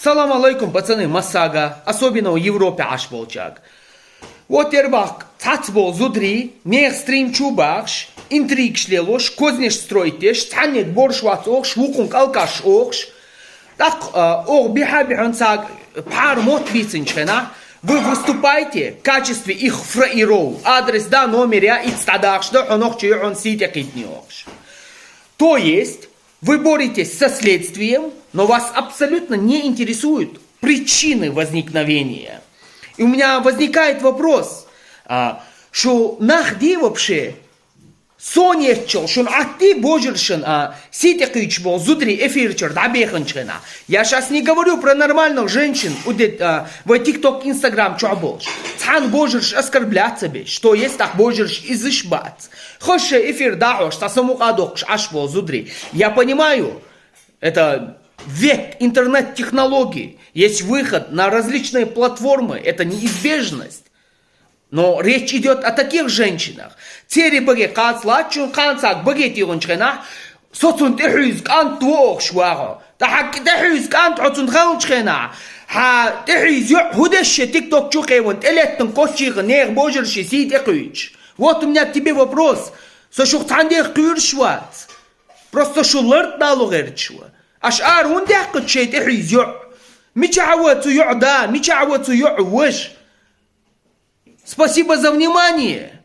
Салам алейкум, пацаны, массага, особенно в Европе аш болчак. Вот ербак, цацбол зудри, мейхстрим чубахш, интриг шлелош, кознеш стройтеш, цанет боршвац охш, вукунг алкаш охш. Так, ох, бихабихан цаг, пар мот вицинчхена, вы выступаете в качестве их фраиров. Адрес, да, номер, я и стадах, что он охчи, он сидя китни охш. То есть, вы боретесь со следствием, но вас абсолютно не интересуют причины возникновения. И у меня возникает вопрос, что нахди вообще сонечел, что ты божершин, ситекич был, зудри эфирчер, да беханчена. Я сейчас не говорю про нормальных женщин, в ТикТок, Инстаграм, что больше. Цан божерш оскорбляться бе, что есть так божерш изышбац. Хоше эфир даош, та самукадокш, аш был, зудри. Я понимаю, это век интернет-технологий, есть выход на различные платформы, это неизбежность. Но речь идет о таких женщинах. Цери баге кацлачун канцак баге тигунчхена, соцун техюз кант твох шваго. Тахак техюз кант оцун хаунчхена. Ха техюз худеше тикток чукевон, элеттен кочига нех божерши сид экуич. Вот у меня к тебе вопрос. Сошух тандех кюршвац. Просто шулырт налугерчва. Аш ар ундех кочей техюз ю. Мичавацу ю да, мичавацу ю уш. Спасибо за внимание!